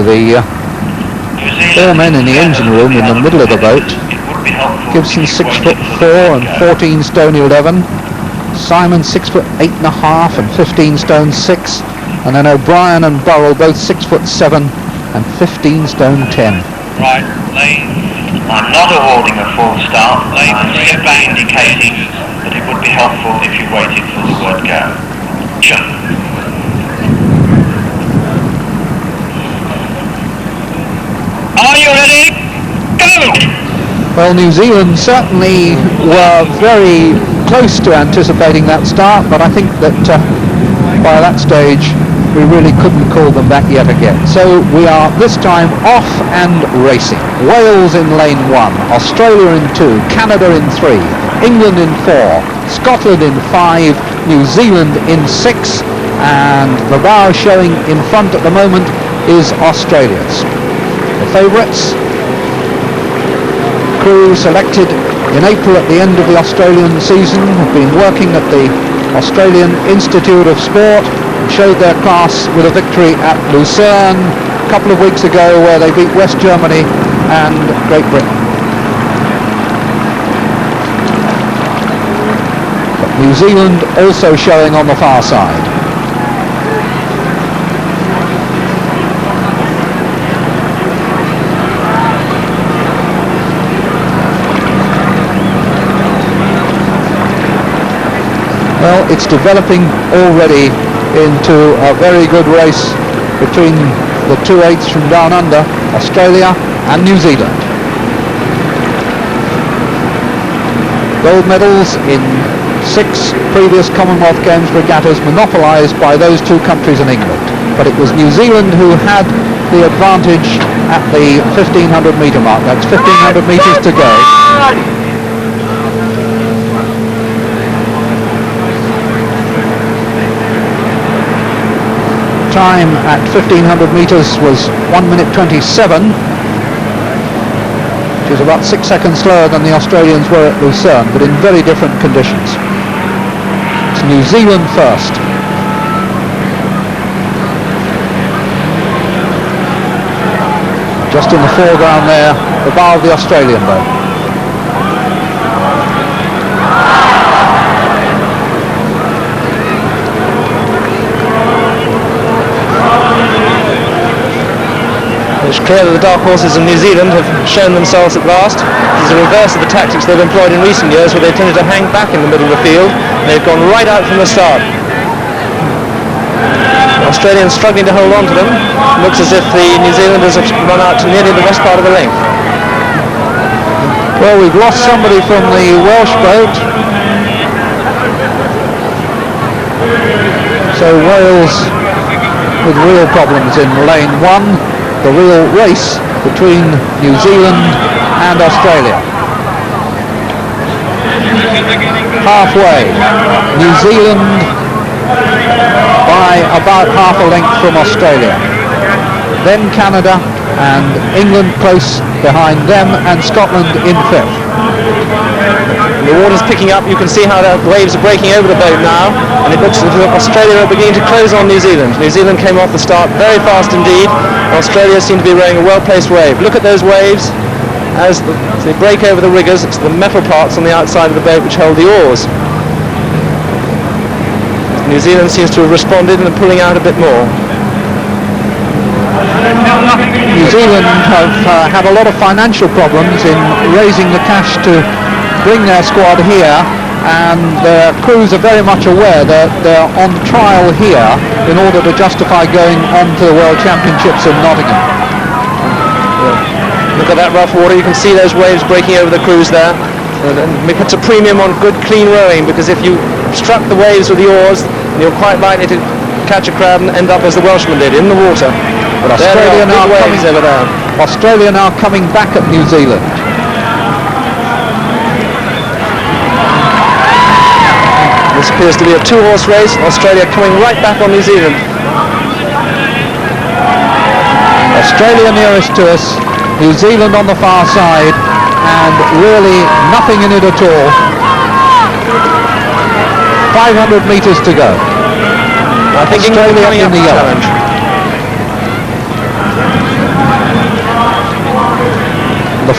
to the 4 men in the engine room in the middle of the boat. Gibson 6'4" and 14 stone 11. Simon 6'8.5" and 15 stone 6. And then O'Brien and Burrell both 6'7" and 15 stone 10. Right, I'm not awarding a full start. I'm simply indicating that it would be helpful if you waited for the word go. Sure. Are you ready? Go! Well, New Zealand certainly were very close to anticipating that start, but I think that by that stage we really couldn't call them back yet again. So we are this time off and racing. Wales in lane 1, Australia in 2, Canada in 3, England in 4, Scotland in 5, New Zealand in 6, and the bow showing in front at the moment is Australia's. The favourites, crew selected in April at the end of the Australian season, have been working at the Australian Institute of Sport, showed their class with a victory at Lucerne a couple of weeks ago, where they beat West Germany and Great Britain. But New Zealand also showing on the far side. Well, it's developing already into a very good race between the 2/8 from down under, Australia and New Zealand. Gold medals in 6 previous Commonwealth Games regattas monopolised by those 2 countries in England. But it was New Zealand who had the advantage at the 1500 metre mark. That's 1500 metres to go. Time at 1500 metres was 1 minute 27, which is about 6 seconds slower than the Australians were at Lucerne, but in very different conditions. It's New Zealand first. Just in the foreground there, the bow of the Australian boat. It's clear that the dark horses of New Zealand have shown themselves at last. This is the reverse of the tactics they've employed in recent years, where they tended to hang back in the middle of the field. They've gone right out from the start. The Australians struggling to hold on to them. Looks as if the New Zealanders have run out to nearly the west part of the length. Well, we've lost somebody from the Welsh boat. So Wales with real problems in lane 1. The real race between New Zealand and Australia. Halfway, New Zealand by about half a length from Australia. Then Canada and England close behind them, and Scotland in 5th. The water's picking up. You can see how the waves are breaking over the boat now, and it looks as if Australia are beginning to close on New Zealand. New Zealand came off the start very fast indeed. Australia seem to be rowing a well-placed wave. Look at those waves as they break over the riggers. It's the metal parts on the outside of the boat which hold the oars. New Zealand seems to have responded and are pulling out a bit more. New Zealand have had a lot of financial problems in raising the cash to bring their squad here, and their crews are very much aware that they're on trial here in order to justify going on to the World Championships in Nottingham. Look at that rough water. You can see those waves breaking over the crews there. And it puts a premium on good clean rowing, because if you struck the waves with the oars, you're quite likely to catch a crab and end up as the Welshman did, in the water. But Australia now coming back at New Zealand. This appears to be a 2-horse race. Australia coming right back on New Zealand. Australia nearest to us, New Zealand on the far side, and really nothing in it at all. 500 metres to go. I think England coming up with the challenge.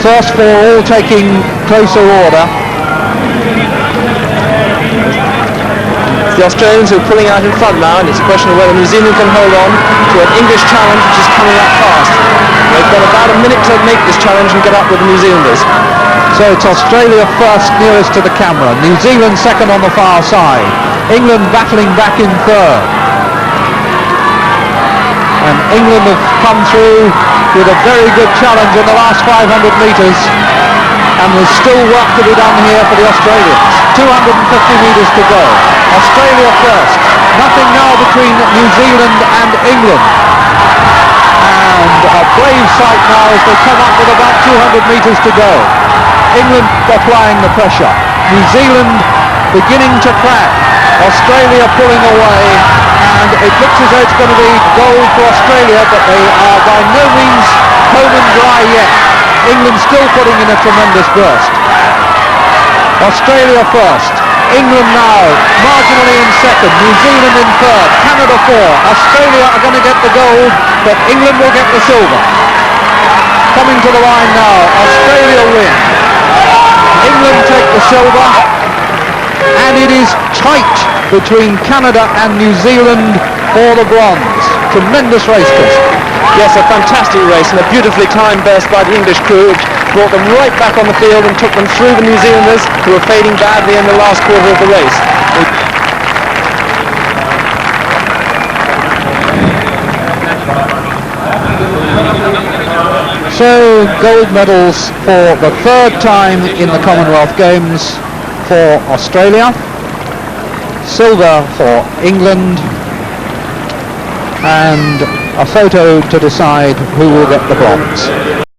first four all taking closer order. It's the Australians who are pulling out in front now, and it's a question of whether New Zealand can hold on to an English challenge which is coming up fast. They've got about a minute to make this challenge and get up with the New Zealanders. So it's Australia first, nearest to the camera. New Zealand second on the far side. England battling back in third. And England have come through with a very good challenge in the last 500 metres. And there's still work to be done here for the Australians. 250 metres to go. Australia first. Nothing now between New Zealand and England. And a brave sight now as they come up with about 200 metres to go. England applying the pressure. New Zealand beginning to crack. Australia pulling away. And it looks as though it's going to be gold for Australia, but they are by no means home and dry yet. England still putting in a tremendous burst. Australia first. England now marginally in second. New Zealand in third. Canada fourth. Australia are going to get the gold, but England will get the silver. Coming to the line now. Australia win. England take the silver. And it is tight between Canada and New Zealand for the bronze. Tremendous race, Chris. Yes, a fantastic race and a beautifully timed burst by the English crew, which brought them right back on the field and took them through the New Zealanders, who were fading badly in the last quarter of the race. So, gold medals for the third time in the Commonwealth Games for Australia, silver for England, and a photo to decide who will get the bronze.